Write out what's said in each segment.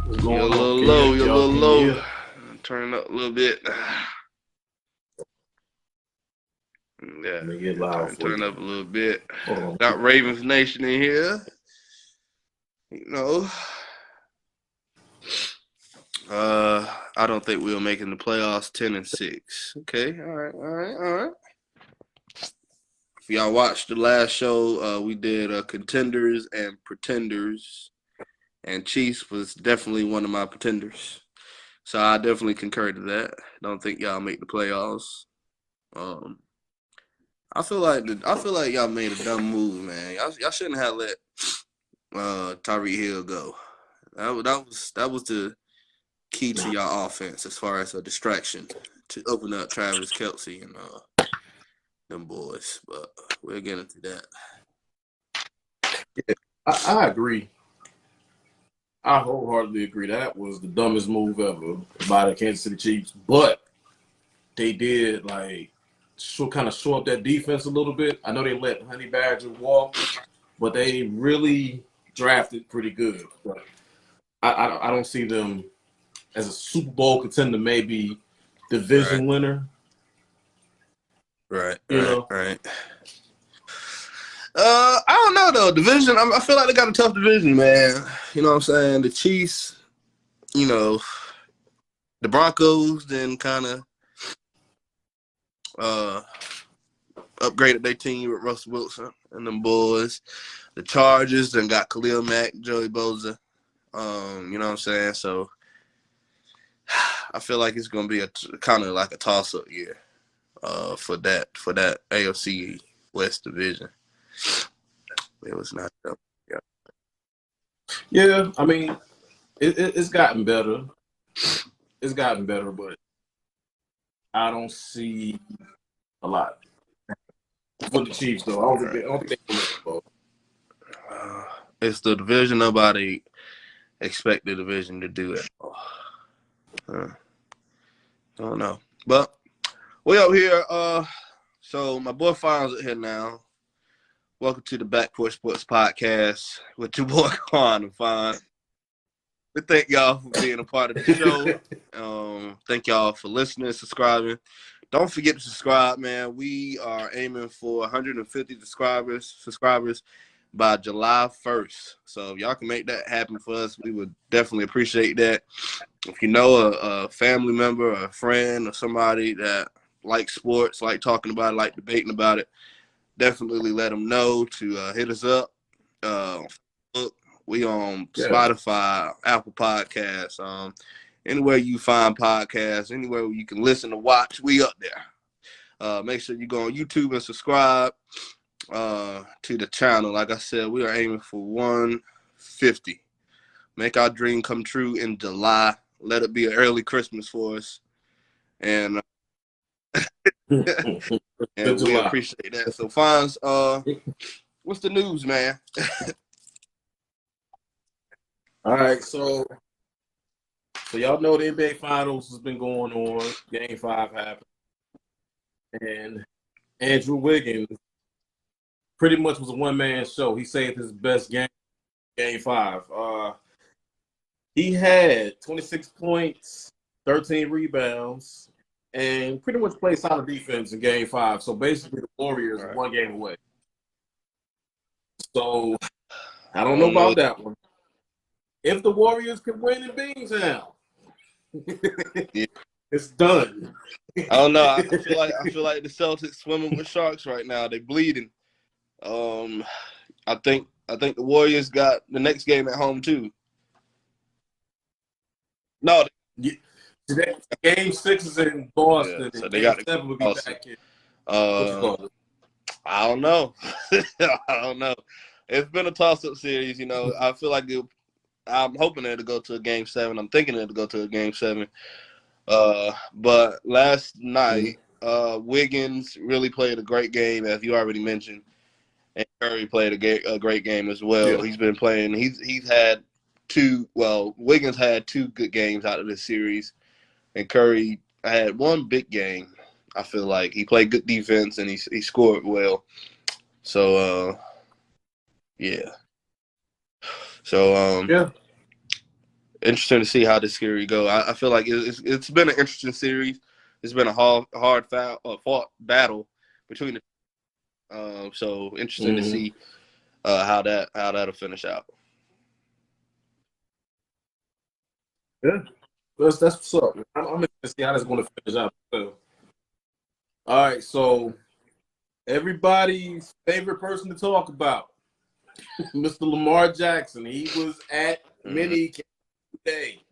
What's You're a going little on? low. You're a little Can you low. hear? Turn it up a little bit. Yeah, Let me get yeah. loud Turn for turn you. up a little bit. Hold on. Got Ravens Nation in here. You know, I don't think we'll make it in the playoffs 10-6. Okay, all right. If y'all watched the last show, we did contenders and pretenders, and Chiefs was definitely one of my pretenders. So I definitely concur to that. Don't think y'all make the playoffs. I feel like y'all made a dumb move, man. Y'all shouldn't have let Tyreek Hill go. That was the key to your offense as far as a distraction to open up Travis Kelce and them boys. But we'll get into that. Yeah, I agree. I wholeheartedly agree. That was the dumbest move ever by the Kansas City Chiefs. But they did kind of show up that defense a little bit. I know they let Honey Badger walk, but they really drafted pretty good. But I don't see them as a Super Bowl contender, maybe division winner. Right. You know. I don't know though. Division. I feel like they got a tough division, man. You know what I'm saying? The Chiefs. You know, the Broncos then kind of upgraded their team with Russell Wilson and them boys. The Chargers then got Khalil Mack, Joey Bosa. You know what I'm saying? So I feel like it's gonna be a kind of like a toss-up year for that AFC West division. It was not though. Yeah, I mean, it's gotten better. It's gotten better, but I don't see a lot for the Chiefs, though. I don't think they can make the ball. It's the division nobody expect the division to do it. I don't know. But we up here. So my boy Fonz is here now. Welcome to the Back Porch Sports Podcast with your boy Quan and Fonz. We thank y'all for being a part of the show. Thank y'all for listening, subscribing. Don't forget to subscribe, man. We are aiming for 150 subscribers by July 1st. So if y'all can make that happen for us, we would definitely appreciate that. If you know a family member, or a friend, or somebody that likes sports, like talking about it, like debating about it, definitely let them know to hit us up. We on Spotify, Apple Podcasts, anywhere you find podcasts, anywhere you can listen to watch, we up there. Make sure you go on YouTube and subscribe to the channel. Like I said, we are aiming for 150. Make our dream come true in July. Let it be an early Christmas for us. And and we appreciate that. So, Fonz, what's the news, man? All right, so y'all know the NBA Finals has been going on. Game 5 happened. And Andrew Wiggins pretty much was a one-man show. He saved his best game 5. He had 26 points, 13 rebounds, and pretty much played solid defense in game 5. So basically the Warriors are 1 game away. So I don't know about that one. If the Warriors can win in Beantown, it's done. I don't know. I feel like the Celtics swimming with sharks right now. They bleeding. I think the Warriors got the next game at home too. No, game 6 is in Boston. Yeah, so they got 7 will be back in. I don't know. I don't know. It's been a toss-up series. You know, I feel like I'm hoping it'll go to a game 7. I'm thinking it'll go to a game 7. But last night, Wiggins really played a great game, as you already mentioned, and Curry played a great game as well. Yeah. He's been playing. He's had Wiggins had 2 good games out of this series, and Curry had 1 big game. I feel like he played good defense and he scored well. So yeah. So interesting to see how this series go. I feel like it's been an interesting series. It's been a fought battle between the so interesting to see how that'll finish out. Yeah, that's what's up. I'm interested to see how that's going to finish out. So, all right, so everybody's favorite person to talk about, Mr. Lamar Jackson. He was at mini camp today.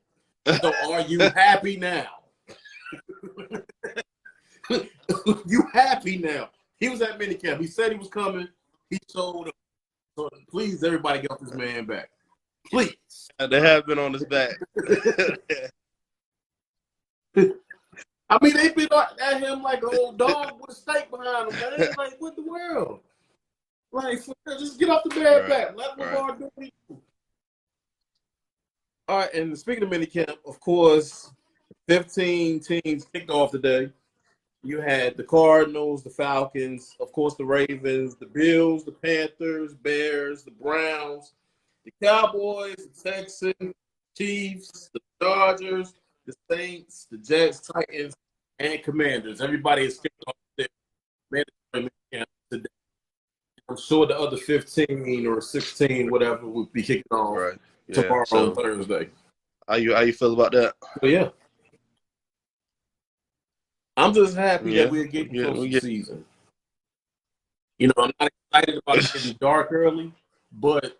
So, are you happy now? You happy now? He was at minicamp. He said he was coming. He showed up. So please, everybody, get this man back. Please. They have been on his back. I mean, they've been at him like an old dog with a stake behind him, man. Like, what the world? Like, just get off the man back. Let Lamar do it. All right, and speaking of minicamp, of course, 15 teams kicked off today. You had the Cardinals, the Falcons, of course, the Ravens, the Bills, the Panthers, Bears, the Browns, the Cowboys, the Texans, Chiefs, the Chargers, the Saints, the Jets, Titans, and Commanders. Everybody is kicked off their mandatory camp today. I'm sure the other 15 or 16, whatever, will be kicking off tomorrow on Thursday. How you feel about that? So, yeah. I'm just happy that we're getting close to the season. You know, I'm not excited about it getting dark early, but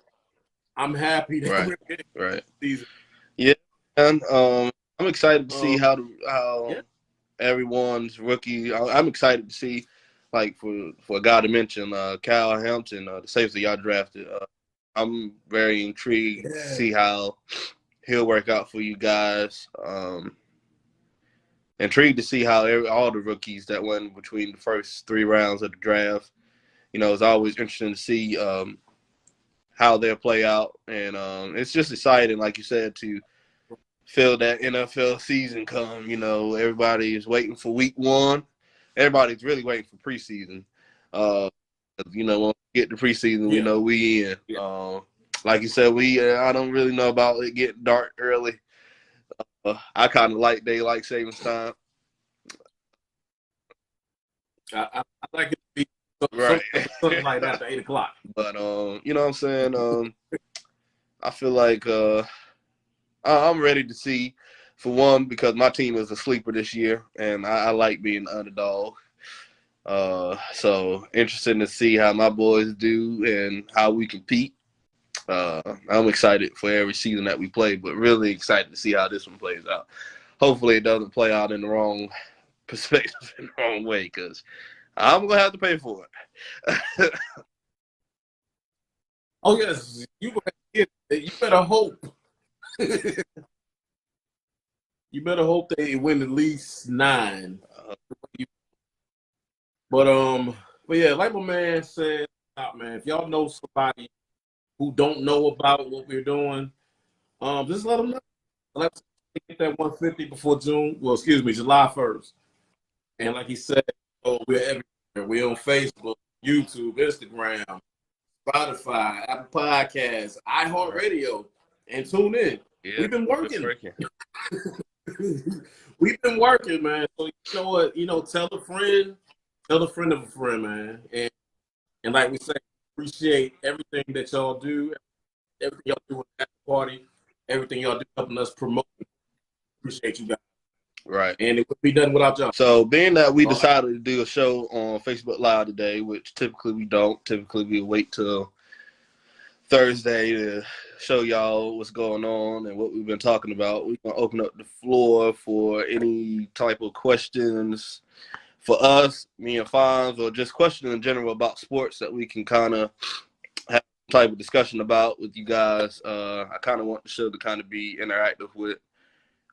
I'm happy that we're getting close to the season. Yeah, and I'm excited to see how everyone's rookie. I'm excited to see, like, for a guy to mention, Kyle Hampton, the safety y'all drafted. I'm very intrigued to see how he'll work out for you guys. Intrigued to see how all the rookies that went between the first 3 rounds of the draft. You know, it's always interesting to see how they'll play out. And it's just exciting, like you said, to feel that NFL season come. You know, everybody is waiting for week 1. Everybody's really waiting for preseason. You know, when we get to preseason, we know we in. Like you said, I don't really know about it getting dark early. I kind of like daylight savings time. I like it to be something like that after 8 o'clock. But you know what I'm saying? I feel like I'm ready to see, for one, because my team is a sleeper this year, and I like being the underdog. So interested to see how my boys do and how we compete. I'm excited for every season that we play, but really excited to see how this one plays out. Hopefully it doesn't play out in the wrong perspective, in the wrong way, because I'm going to have to pay for it. Oh, yes. You better hope. You better hope they win at least 9. But yeah, like my man said, man, if y'all know somebody who don't know about what we're doing, just let them know. Let's get that 150 before July 1st. And like he said, we're everywhere. We're on Facebook, YouTube, Instagram, Spotify, Apple Podcasts, iHeartRadio, and tune in. Yeah, we've been working. We've been working, man. So you know what? You know, tell a friend of a friend, man. And like we say, appreciate everything that y'all do, everything y'all do at the party, everything y'all do helping us promote. Appreciate you guys. Right. And it would be done without y'all. So being that we decided to do a show on Facebook Live today, which typically we don't. Typically we wait till Thursday to show y'all what's going on and what we've been talking about. We're going to open up the floor for any type of questions for us, me and Fonz, or just questions in general about sports that we can kind of have a type of discussion about with you guys. I kind of want the show to kind of be interactive with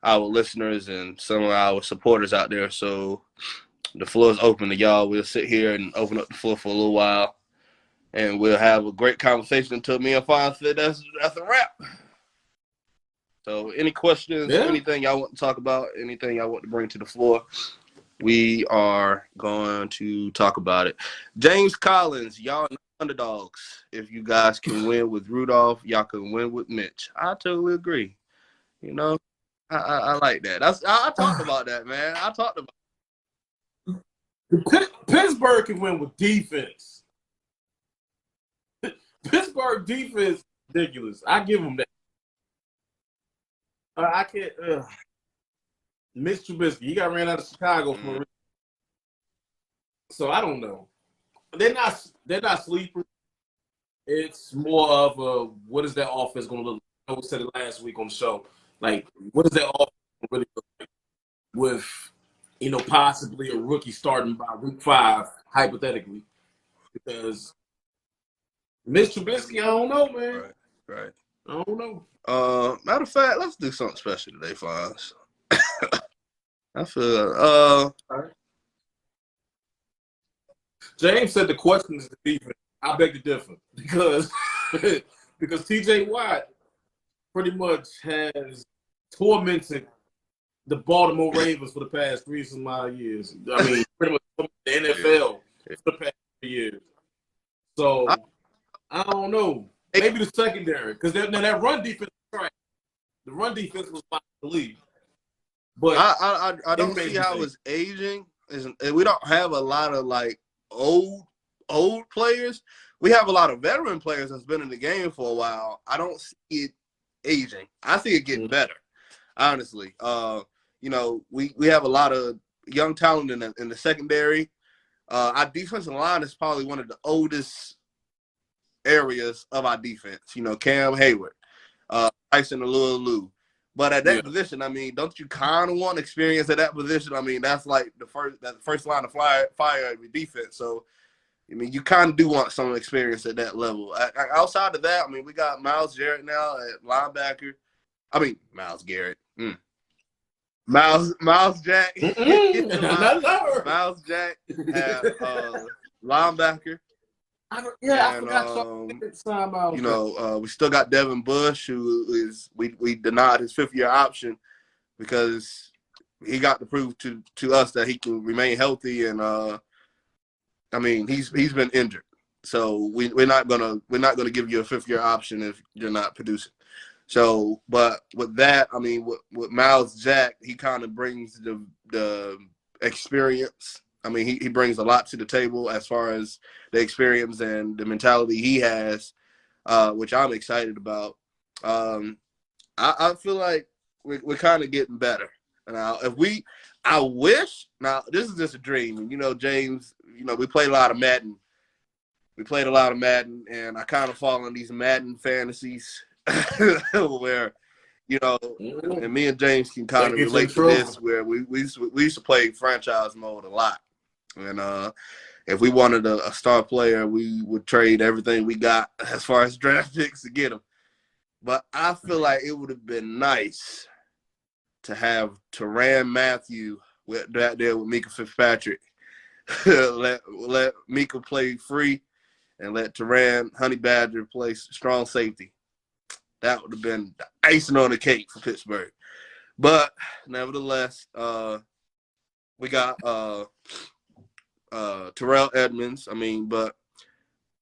our listeners and some of our supporters out there. So the floor is open to y'all. We'll sit here and open up the floor for a little while, and we'll have a great conversation until me and Fonz say that's a wrap. So any questions, anything y'all want to talk about, anything y'all want to bring to the floor, we are going to talk about it. James Collins, y'all underdogs. If you guys can win with Rudolph, y'all can win with Mitch. I totally agree. You know, I like that. I talked about that, man. I talked about. Pittsburgh can win with defense. Pittsburgh defense is ridiculous. I give them that. I can't. Mitch Trubisky, he got ran out of Chicago for a reason. So I don't know. They're not sleepers. It's more of a what is that offense going to look like? I said it last week on the show. Like, what is that offense really look like with, possibly a rookie starting by week 5, hypothetically? Because Mitch Trubisky, I don't know, man. Right. I don't know. Matter of fact, let's do something special today, Fonz. I feel James said the question is the defense. I beg to differ because TJ Watt pretty much has tormented the Baltimore Ravens for the past 3 some odd years. I mean, pretty much the NFL for the past 3 years. So I don't know. Maybe the secondary, because that run defense was right. The run defense was by the league. But I don't see how it's aging. We don't have a lot of like old players. We have a lot of veteran players that's been in the game for a while. I don't see it aging. I see it getting better, honestly. We have a lot of young talent in the secondary. Our defensive line is probably one of the oldest areas of our defense. Cam Hayward, Tyson Alulu. But at that position, I mean, don't you kind of want experience at that position? I mean, that's like the first line of fire of your defense. So, I mean, you kind of do want some experience at that level. Outside of that, I mean, we got Myles Garrett now at linebacker. I mean, Myles Garrett. Myles Jack. Myles Jack at linebacker. I forgot. We still got Devin Bush, who is we denied his 5th-year option because he got to prove to us that he can remain healthy, and I mean he's been injured, so we're not gonna give you a 5th-year option if you're not producing. So, but with that, I mean, with Myles Jack, he kind of brings the experience. I mean, he brings a lot to the table as far as the experience and the mentality he has, which I'm excited about. I feel like we're kind of getting better. Now, I wish. Now, this is just a dream, and James. We played a lot of Madden. And I kind of fall in these Madden fantasies where. And me and James can kind of relate to this, where we used to play franchise mode a lot. And if we wanted a star player, we would trade everything we got as far as draft picks to get him. But I feel like it would have been nice to have Tyrann Mathieu out there with Mika Fitzpatrick. let Mika play free and let Tyrann Honey Badger play strong safety. That would have been the icing on the cake for Pittsburgh. But nevertheless, we got Terrell Edmonds. I mean, but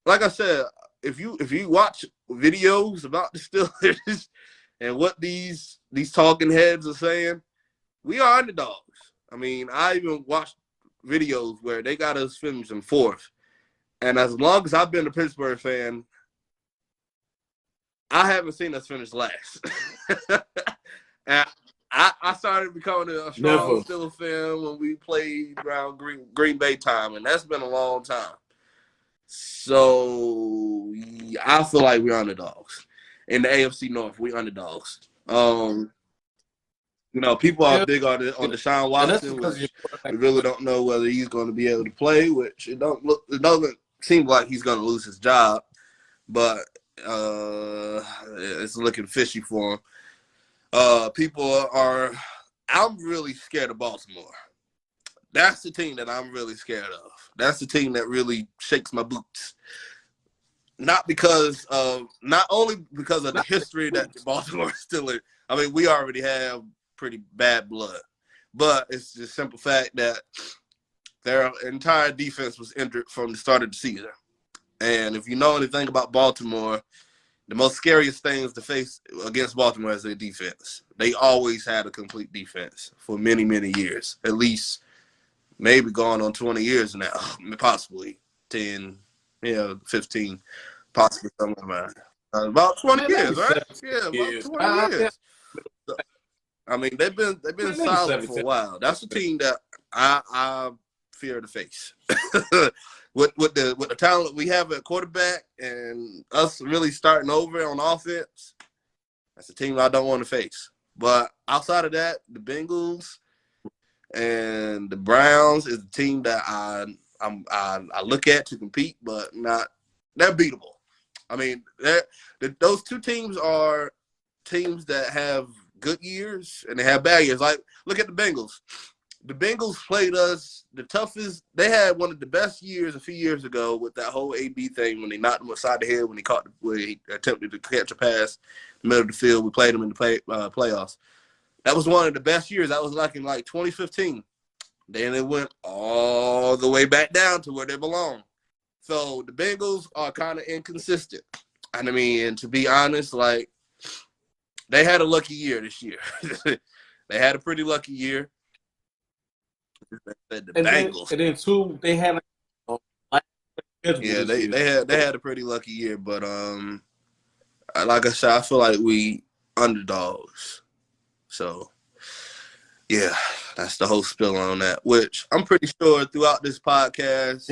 like I said, if you watch videos about the Steelers and what these talking heads are saying, we are underdogs. I mean, I even watched videos where they got us finishing 4th. And as long as I've been a Pittsburgh fan, I haven't seen us finish last. And I started becoming a strong Steelers fan when we played around Green Bay time, and that's been a long time. So I feel like we're underdogs. In the AFC North, we're underdogs. People are big on Deshaun Watson, which we really don't know whether he's going to be able to play, which it doesn't seem like he's going to lose his job, but it's looking fishy for him. I'm really scared of Baltimore. That's the team that I'm really scared of. That's the team that really shakes my boots. Not only because of the history that the Baltimore Steelers, I mean, we already have pretty bad blood, but it's the simple fact that their entire defense was injured from the start of the season. And if you know anything about Baltimore, the most scariest things to face against Baltimore is their defense. They always had a complete defense for many, many years, at least maybe going on 20 years now, possibly 10, 15, possibly something like that. About 20 years, right? Yeah, about 20 years. I mean, they've been solid for a while. That's the team that I fear to face. with the talent we have at quarterback and us really starting over on offense, that's a team I don't want to face. But outside of that, the Bengals and the Browns is a team that I look at to compete, but they're beatable. I mean, those two teams are teams that have good years and they have bad years. Like, look at the Bengals. The Bengals played us the toughest. They had one of the best years a few years ago with that whole AB thing when they knocked him upside the head when he attempted to catch a pass in the middle of the field. We played him in the playoffs. That was one of the best years. That was like in 2015. Then it went all the way back down to where they belong. So the Bengals are kind of inconsistent. And I mean, and to be honest, like, they had a lucky year this year. They had a pretty lucky year. Bengals. And then two, they had they had a pretty lucky year, but like I said, I feel like we underdogs. So yeah, that's the whole spill on that. Which I'm pretty sure throughout this podcast,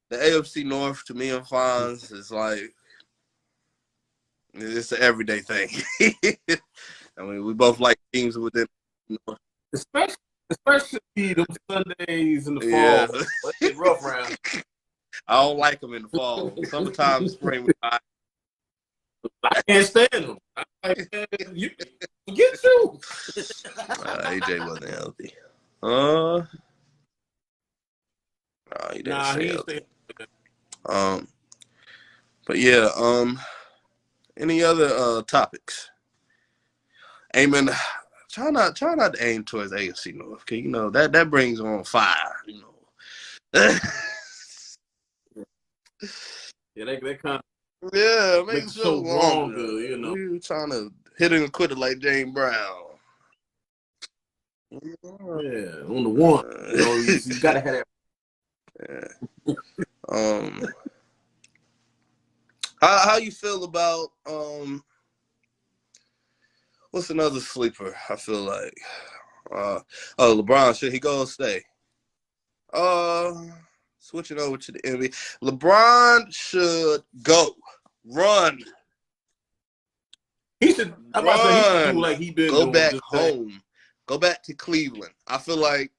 the AFC North to me and Fonz is like it's an everyday thing. I mean, we both like teams within North. Especially those Sundays in the fall. It's rough round. I don't like them in the fall. Sometimes spring. I can't stand them. Forget you. AJ wasn't healthy. He didn't stay healthy. But yeah. Any other topics? Aiming. Try not to aim towards AFC North, because you know that brings on fire. You know. Yeah, they kind of make it so longer. You know, we were trying to hit and quit it like James Brown. Yeah, on the one. You know, you gotta have that. Yeah. How you feel about what's another sleeper? I feel like LeBron, should he go or stay? Switching over to the NBA. LeBron should go. Run. He should do like he been go back home. Go back to Cleveland. I feel like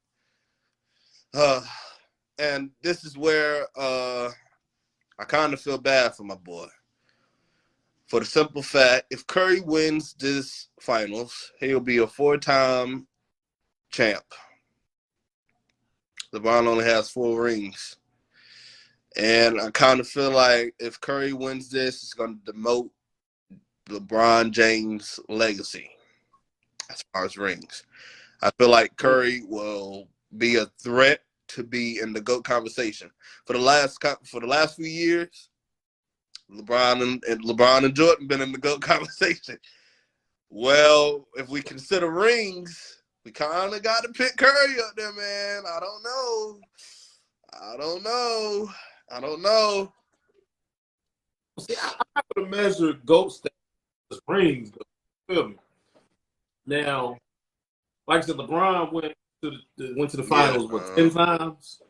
and this is where I kind of feel bad for my boy. For the simple fact, if Curry wins this finals, he'll be a 4-time champ. LeBron only has 4 rings. And I kind of feel like if Curry wins this, it's going to demote LeBron James' legacy as far as rings. I feel like Curry will be a threat to be in the GOAT conversation. For the last few years, LeBron and Jordan been in the GOAT conversation. Well, if we consider rings, we kind of got to pick Curry up there, man. I don't know. See, I'm going to measure GOAT status as rings. Feel me? Now, like I said, LeBron went to the finals 10 times,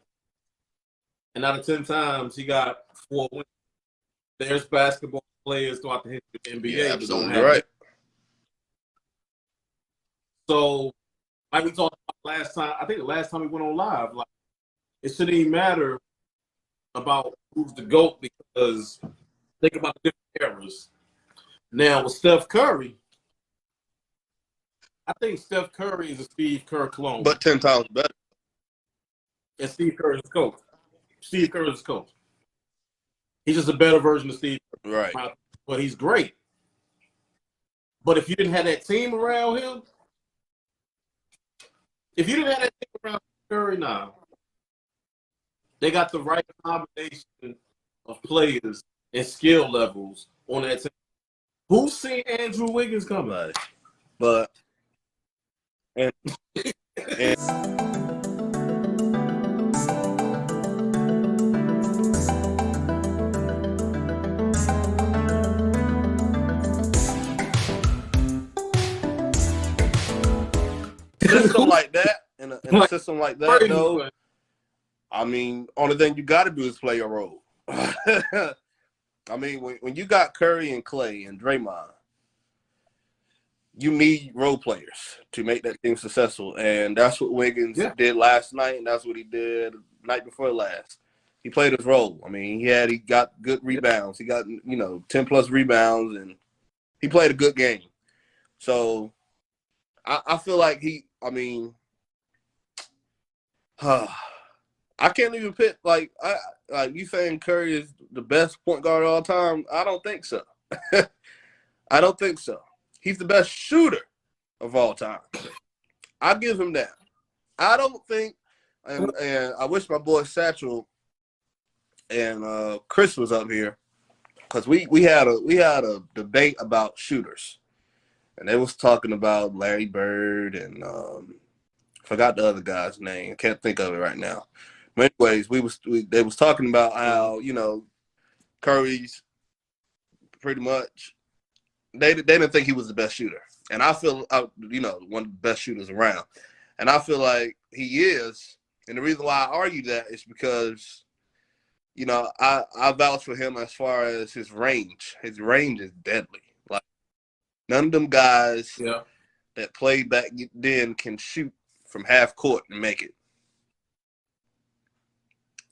and out of 10 times, he got 4 wins. There's basketball players throughout the history of the NBA that don't have right. It. So, like we talked about last time, I think the last time we went on live, like it shouldn't even matter about who's the GOAT, because think about the different eras. Now with Steph Curry, I think Steph Curry is a Steve Kerr clone, but 10 times better. And Steve Kerr is coach. Steve Kerr is coach. He's just a better version of Steve Kerr. Right. But he's great. But if you didn't have that team around him, Curry now, they got the right combination of players and skill levels on that team. Who's seen Andrew Wiggins coming? Nobody. But and system like that, in a system like that, though, I mean, only thing you got to do is play your role. I mean, when you got Curry and Clay and Draymond, you need role players to make that team successful, and that's what Wiggins did last night, and that's what he did night before last. He played his role. I mean, he got good rebounds. He got 10+ rebounds, and he played a good game. So I feel like I can't even pick like you saying Curry is the best point guard of all time. I don't think so. I don't think so. He's the best shooter of all time. I give him that. I don't think, and I wish my boy Satchel and Chris was up here, because we had a debate about shooters, and they was talking about Larry Bird and forgot the other guy's name. Can't think of it right now. But anyways, they was talking about how Curry's pretty much they didn't think he was the best shooter, and I feel one of the best shooters around, and I feel like he is. And the reason why I argue that is because I vouch for him as far as his range. His range is deadly. Like none of them guys that played back then can shoot from half court and make it.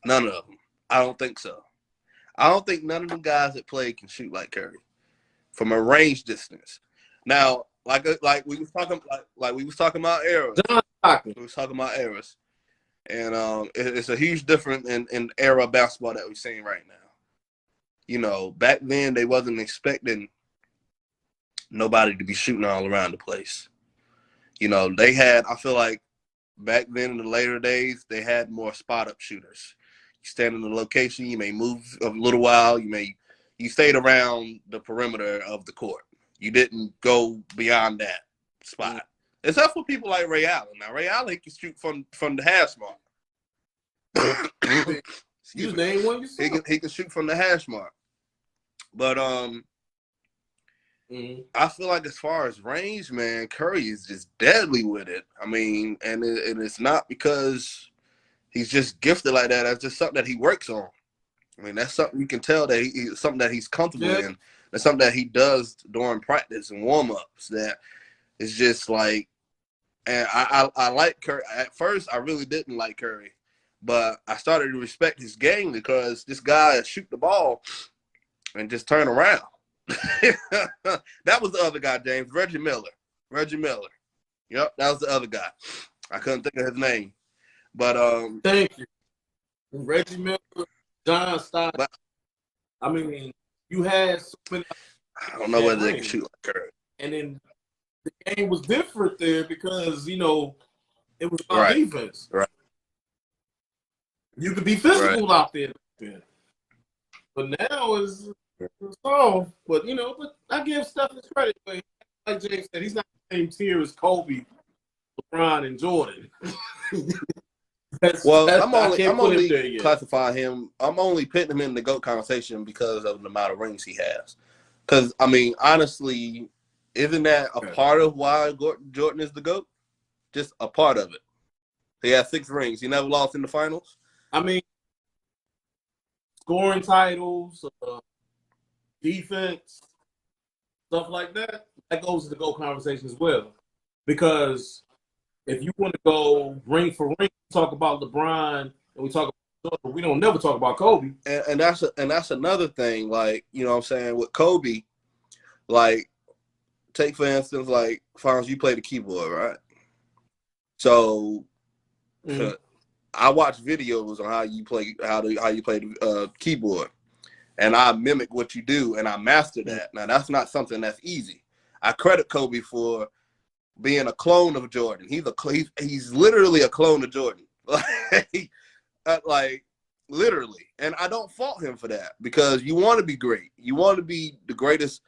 None of them. I don't think so. I don't think none of them guys that played can shoot like Curry from a range distance. Now, like we was talking about eras. We was talking about eras, and it's a huge difference in era of basketball that we're seeing right now. Back then they wasn't expecting nobody to be shooting all around the place. They had. I feel like back then in the later days they had more spot up shooters. You stand in the location, you may move a little while, you stayed around the perimeter of the court. You didn't go beyond that spot. Except for people like Ray Allen. Now, Ray Allen can shoot from the hash mark. You name one yourself. He can shoot from the hash mark. But I feel like as far as range, man, Curry is just deadly with it. I mean, and it's not because he's just gifted like that. That's just something that he works on. I mean, that's something you can tell that something that he's comfortable in. That's something that he does during practice and warm-ups that is just like, and I like Curry. At first, I really didn't like Curry, but I started to respect his game because this guy shoot the ball and just turn around. That was the other guy, James. Reggie Miller. Yep, that was the other guy. I couldn't think of his name. But thank you. Reggie Miller, John Stockton. I mean, you had so many. I don't know whether they can shoot like Curry. And then the game was different there because, it was about defense. Right. You could be physical out there. But now it's soft. But, but I give Steph his credit. But like James said, he's not the same tier as Kobe, LeBron, and Jordan. I'm only classifying him. I'm only putting him in the GOAT conversation because of the amount of rings he has. Because, I mean, honestly, isn't that a part of why Jordan is the GOAT? Just a part of it. He has 6 rings. He never lost in the finals. I mean, scoring titles, defense, stuff like that, that goes to the GOAT conversation as well. Because if you want to go ring for ring, talk about LeBron and we talk about Jordan, we don't never talk about Kobe. And that's another thing. Like, what I'm saying with Kobe, like, take for instance, like, Fonz, you play the keyboard, right? So I watch videos on how you play the keyboard, and I mimic what you do, and I master that. Now that's not something that's easy. I credit Kobe for being a clone of Jordan. He's literally a clone of Jordan, like literally. And I don't fault him for that because you want to be great. You want to be the greatest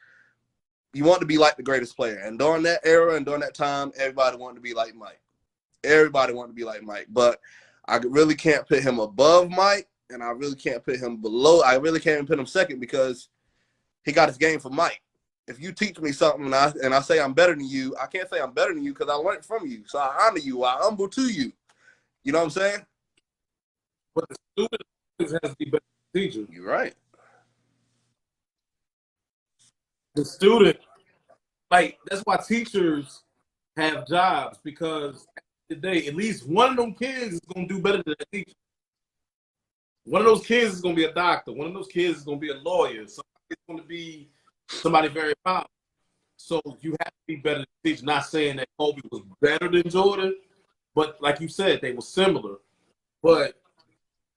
you want to be like the greatest player. And during that era and during that time, everybody wanted to be like Mike. Everybody wanted to be like Mike. But I really can't put him above Mike, and I really can't put him below. I really can't even put him second because he got his game from Mike. If you teach me something and I say I'm better than you, I can't say I'm better than you because I learned from you. So I honor you. I humble to you. You know what I'm saying? But the student has to be better than the teacher. You're right. The student, like, that's why teachers have jobs, because at the end of the day, at least one of them kids is going to do better than that teacher. One of those kids is going to be a doctor. One of those kids is going to be a lawyer. Somebody's going to be somebody very powerful. So you have to be better than the teacher. Not saying that Kobe was better than Jordan, but like you said, they were similar. But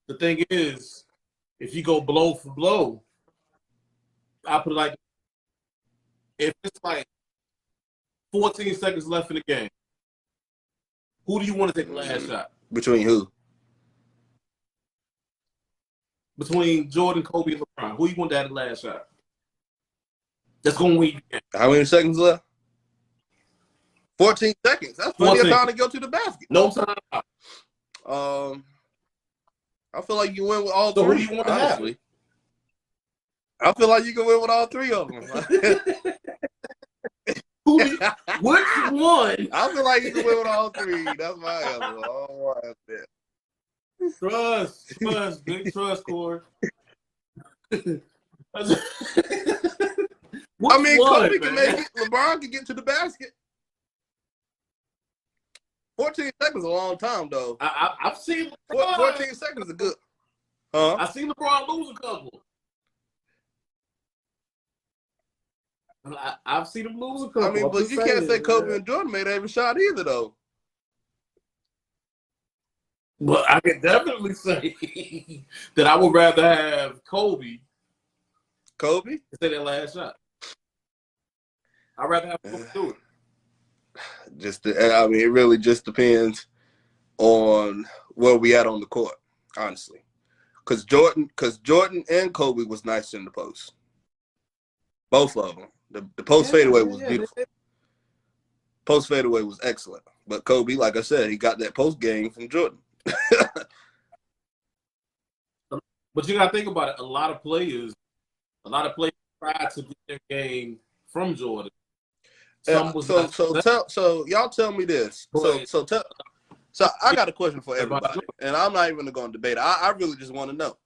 the thing is, if you go blow for blow, I put it like, if it's like 14 seconds left in the game, who do you want to take the last shot? Between who? Between Jordan, Kobe, and LeBron. Who you want to have the last shot? That's going to win you the game. How many seconds left? 14 seconds. That's plenty of time to go to the basket. No time out. I feel like you win with all So three. who do you want to have? I feel like you can win with all three of them. Which one? I feel like you can win with all three. That's my answer. I don't want that. Trust, big trust, Corey. I mean, Kobe can make it. LeBron can get to the basket. 14 seconds is a long time, though. I've seen LeBron. 14 seconds is good. Huh? I've seen LeBron lose a couple. I've seen him lose a couple. I mean, but you can't say Kobe and Jordan made every shot either, though. Well, I can definitely say that I would rather have Kobe instead of that last shot. I'd rather have Kobe do it. I mean, it really just depends on where we at on the court, honestly. Because Jordan and Kobe was nice in the post. Both of them. The post fadeaway was beautiful. Post fadeaway was excellent. But Kobe, like I said, he got that post game from Jordan. But you got to think about it. A lot of players tried to get their game from Jordan. So y'all tell me this. So I got a question for everybody, and I'm not even going to debate. I really just want to know.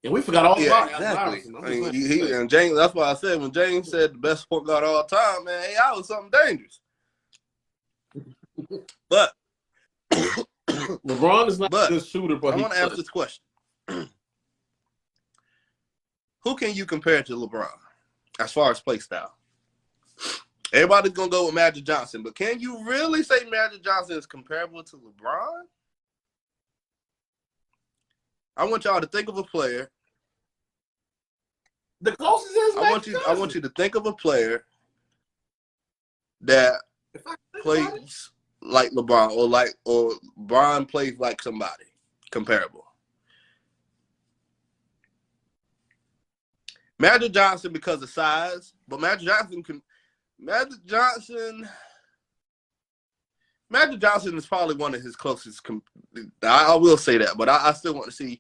And we forgot all about exactly. I mean, he and James. That's why I said when James said the best point guard of all time, man, AI was something dangerous. But LeBron is not a good shooter, but I want to ask this question: who can you compare to LeBron as far as play style? Everybody's gonna go with Magic Johnson, but can you really say Magic Johnson is comparable to LeBron? I want y'all to think of a player. The closest is I want you to think of a player that plays like LeBron or LeBron plays like somebody comparable. Magic Johnson because of size, but Magic Johnson is probably one of his closest. I will say that, but I still want to see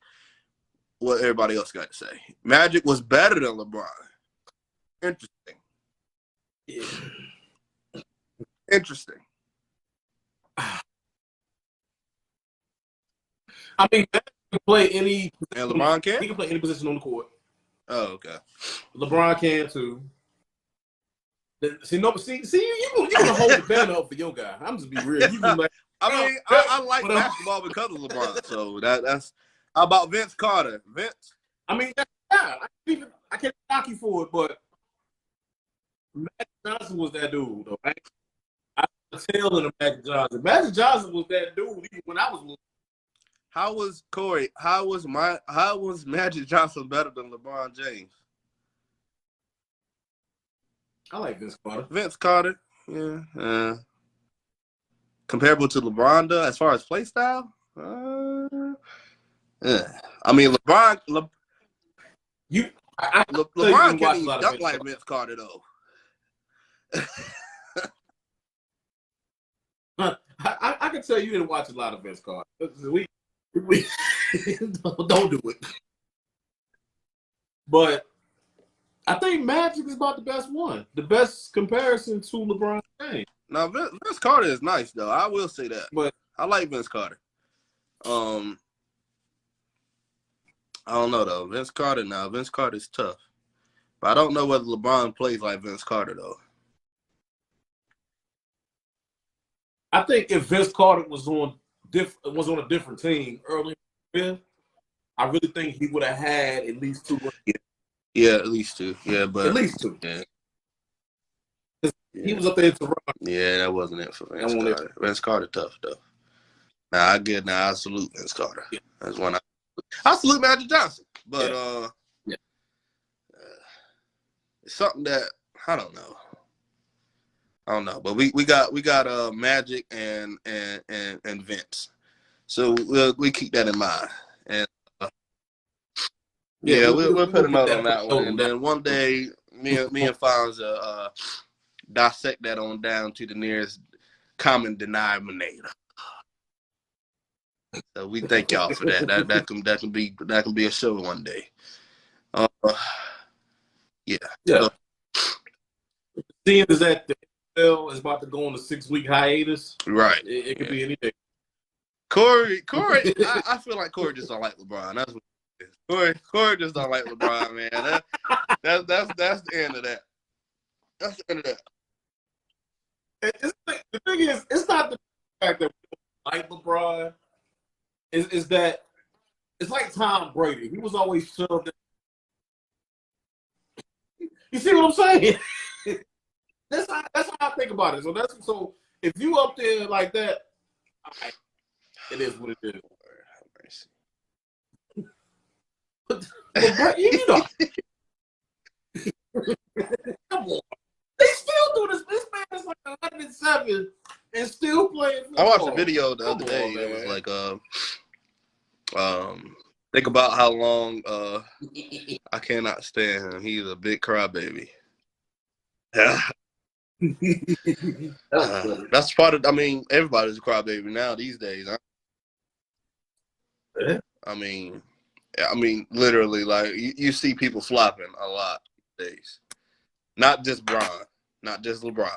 what everybody else got to say. Magic was better than LeBron. Interesting. Yeah. Interesting. I mean, Magic can play any. And LeBron can? He can play any position on the court. Oh, okay. LeBron can too. See, you gonna hold the banner up for your guy. I'm just be real. You like, I like basketball because of LeBron. So that's how about Vince Carter. Vince. I mean, I can't knock you for it, but Magic Johnson was that dude, though. Right? I tell him Magic Johnson. Magic Johnson was that dude even when I was little. How was Magic Johnson better than LeBron James? I like Vince Carter. Vince Carter, yeah. Comparable to LeBron, though, as far as play style? Yeah. I mean, LeBron. LeBron can't even dunk like Vince Carter though. I can tell you didn't watch a lot of Vince Carter. We don't do it. But I think Magic is about the best one. The best comparison to LeBron James. Now Vince Carter is nice though. I will say that. But I like Vince Carter. I don't know though. Vince Carter's tough. But I don't know whether LeBron plays like Vince Carter though. I think if Vince Carter was on a different team early in the I really think he would have had at least 2. Yeah, at least 2. Yeah, but at least 2. Yeah. He was up there in Toronto. Yeah, that wasn't it for Vince Carter. Vince Carter tough though. I salute Vince Carter. Yeah. That's one I salute Magic Johnson. But it's something that I don't know. But we got Magic and Vince. So we keep that in mind. And we'll put a note on that one. And then one day me and Fonz dissect that on down to the nearest common denominator. So we thank y'all for that. That can be a show one day. Yeah. So, seeing is that the NFL is about to go on a 6-week hiatus. Right. It could be any day. Corey, I feel like Corey just don't like LeBron. That's what it is. Corey just don't like LeBron, man. That's the end of that. That's the end of that. The thing is, it's not the fact that we don't like LeBron. Is that it's like Tom Brady. He was always shoved. You see what I'm saying? That's how I think about it. So if you up there like that, right, it is what it is. But you know, come on. They still do this. This man is like 11-7 and still playing football. I watched a video the other day. It was like, think about how long I cannot stand him. He's a big crybaby. Yeah. That's part of. I mean, everybody's a crybaby now these days. Yeah. I mean, literally, like you see people flopping a lot these days. Not just Bron, not just LeBron.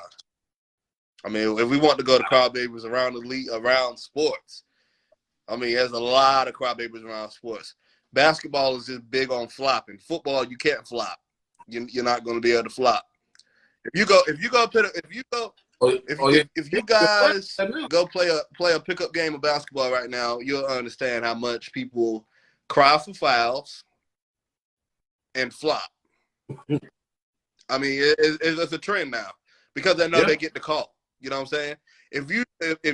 I mean, if we want to go to crybabies around the league, around sports, I mean, there's a lot of crybabies around sports. Basketball is just big on flopping. Football, you can't flop. You're not going to be able to flop. If you guys go play a pickup game of basketball right now, you'll understand how much people cry for fouls and flop. I mean, it's a trend now because they know they get the call. You know what I'm saying? If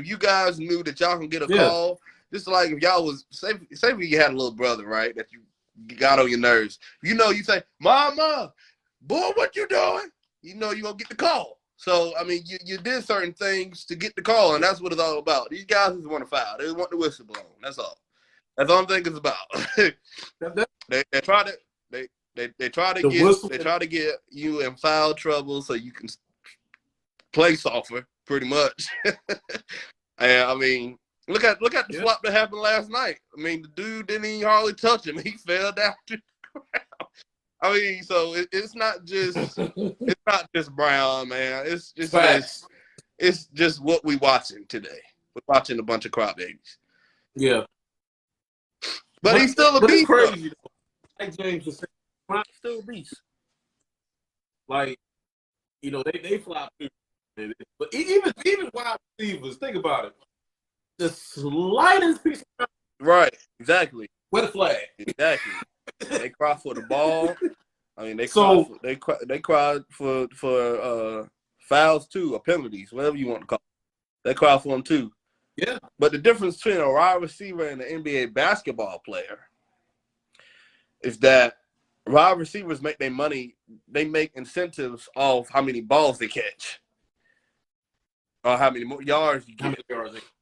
you guys knew that y'all can get a call, just like if y'all was say if you had a little brother, right, that you got on your nerves, you say, "Mama, boy, what you doing?" You know you're gonna get the call. So I mean, you did certain things to get the call, and that's what it's all about. These guys just want to foul. They just want the whistle blown. That's all. That's all I'm thinking it's about. they try to get you in foul trouble so you can play softer, pretty much. And I mean, look at the flop that happened last night. I mean, the dude didn't even hardly touch him. He fell down to the ground. I mean, so it's not just Brown, man. It's just what we watching today. We're watching a bunch of crybabies. Yeah. But he's still a beast. Crazy. Like James was saying, Brown's still a beast. Like, they flop too. But even wide receivers, think about it. The slightest piece of right, exactly. With a flag. Exactly. They cry for the ball. I mean, they cry for fouls too, or penalties, whatever you want to call it. They cry for them too. Yeah. But the difference between a wide receiver and an NBA basketball player is that wide receivers make their money. They make incentives off how many balls they catch, or how many more yards you get,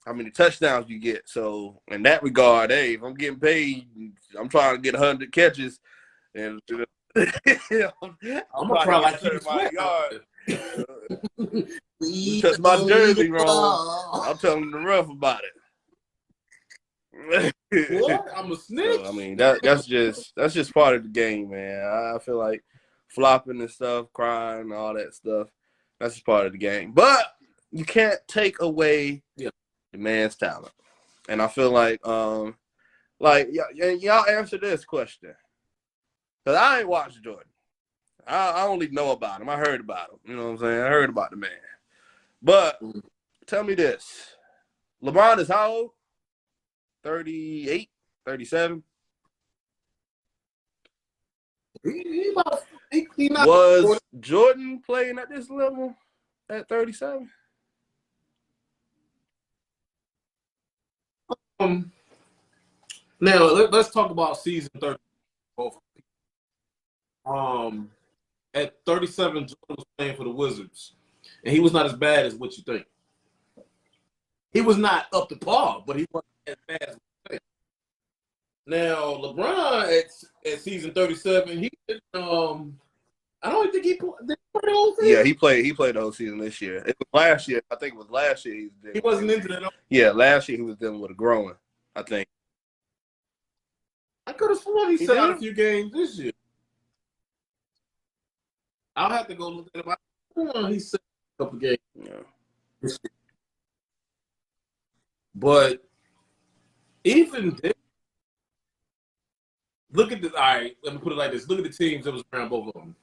how many touchdowns you get. So in that regard, hey, if I'm getting paid, I'm trying to get 100 catches, and I'm gonna cry like you my sweat. yard. You touch my jersey wrong. I'm telling the ref about it. What? I'm a snitch. So, I mean, that's just part of the game, man. I feel like flopping and stuff, crying, all that stuff. That's just part of the game. But you can't take away the man's talent. And I feel like y'all answer this question. Because I ain't watched Jordan. I only know about him. I heard about him. You know what I'm saying? I heard about the man. But tell me this. LeBron is how old? 38, 37? Was Jordan playing at this level at 37? Now let's talk about season 30. At 37, Jordan was playing for the Wizards, and he was not as bad as what you think. He was not up to par, but he wasn't as bad as what you think. Now LeBron at season 37, he did, I don't think he played the whole season. Yeah, he played the whole season this year. It was last year. I think it was last year. He wasn't into that. Yeah, last year he was dealing with a growing, I think. I could have sworn he set out a few games this year. I'll have to go look at him. He set a couple games. Yeah. But even then, look at the. All right, let me put it like this. Look at the teams that was around both of them.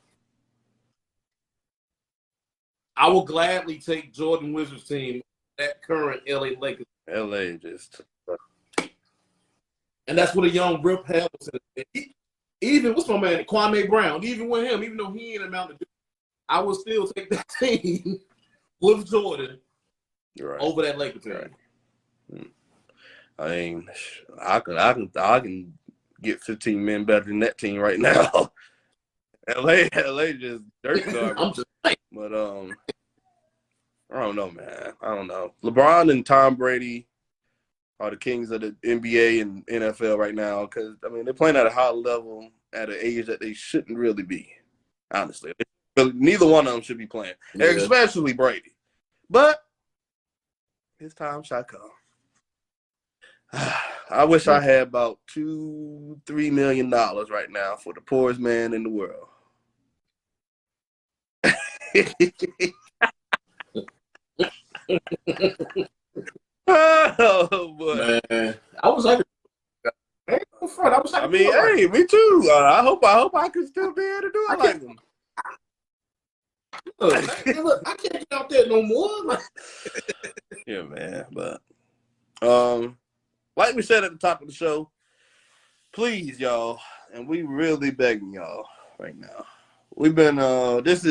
I will gladly take Jordan Wizards team that current LA Lakers. LA just. And that's what a young Rip Hamilton. Even what's my man Kwame Brown. Even with him, even though he ain't amount to do, I will still take that team with Jordan over that Lakers team. Right. I mean, I can get 15 men better than that team right now. LA just dirt garbage. I'm just saying. But I don't know, man. I don't know. LeBron and Tom Brady are the kings of the NBA and NFL right now because, I mean, they're playing at a high level at an age that they shouldn't really be, honestly. Neither one of them should be playing, especially Brady. But his time shall come. I wish I had about $2-3 million right now for the poorest man in the world. Oh boy, man! I was like, I mean, hey, me too. I hope I can still be able to do it like them. Look, I can't get out there no more. Yeah, man. But like we said at the top of the show, please, y'all, and we really begging y'all right now. We've been this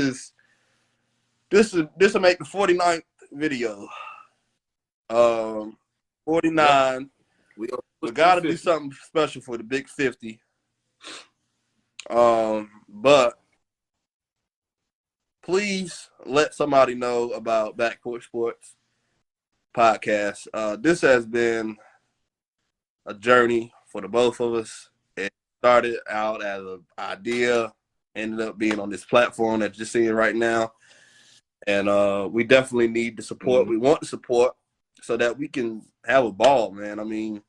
will make the 49th video. 49. We gotta do something special for the big 50. But please let somebody know about Back Porch Sports podcast. This has been a journey for the both of us. It started out as an idea, ended up being on this platform that you're seeing right now. And we definitely need the support. We want the support so that we can have a ball, man. I mean,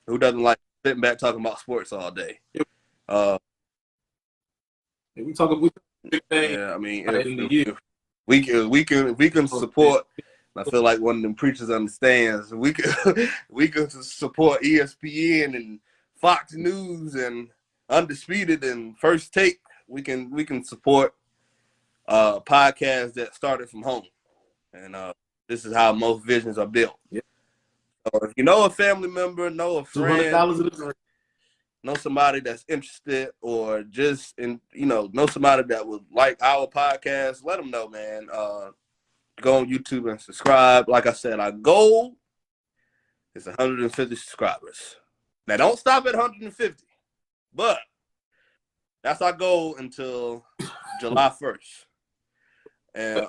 who doesn't like sitting back talking about sports all day? We talking big things. Yeah, I mean, if we can support. I feel like one of them preachers understands. We can support ESPN and Fox News and Undisputed and First Take. We can support podcasts that started from home, and this is how most visions are built. Yeah. So if you know a family member, know a friend, know somebody that's interested, or just know somebody that would like our podcast, let them know, man. Go on YouTube and subscribe. Like I said, our goal is 150 subscribers. Now, don't stop at 150, but that's our goal until July 1st. And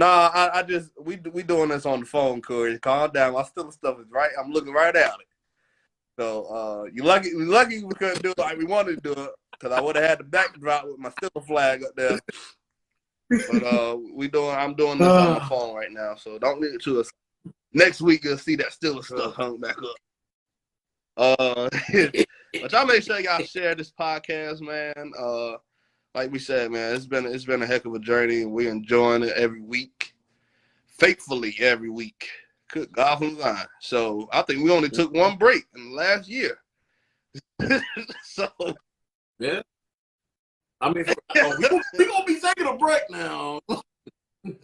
I just we doing this on the phone, Corey. Calm down. My stuff is right. I'm looking right at it. So you lucky we couldn't do it like we wanted to do it, because I would have had the backdrop with my sticker flag up there. But I'm doing this on my phone right now, so don't leave it to us. Next week you'll see that still stuff hung back up. But y'all make sure y'all share this podcast, man. Like we said, man, it's been a heck of a journey, and we're enjoying it every week, faithfully every week. Good God from Zion. So I think we only took one break in the last year. So yeah, I mean, we gonna be taking a break now. I'm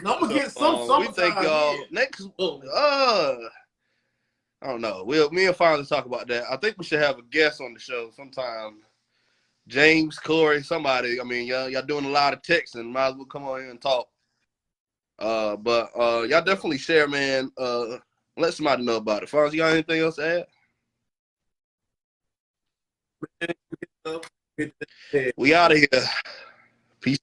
gonna get some. We think y'all next. I don't know. Me and Fonzie talk about that. I think we should have a guest on the show sometime. James, Corey, somebody. I mean, y'all doing a lot of texting. Might as well come on here and talk. But y'all definitely share, man. Let somebody know about it. Fonzie, you got anything else to add? We out of here. Peace.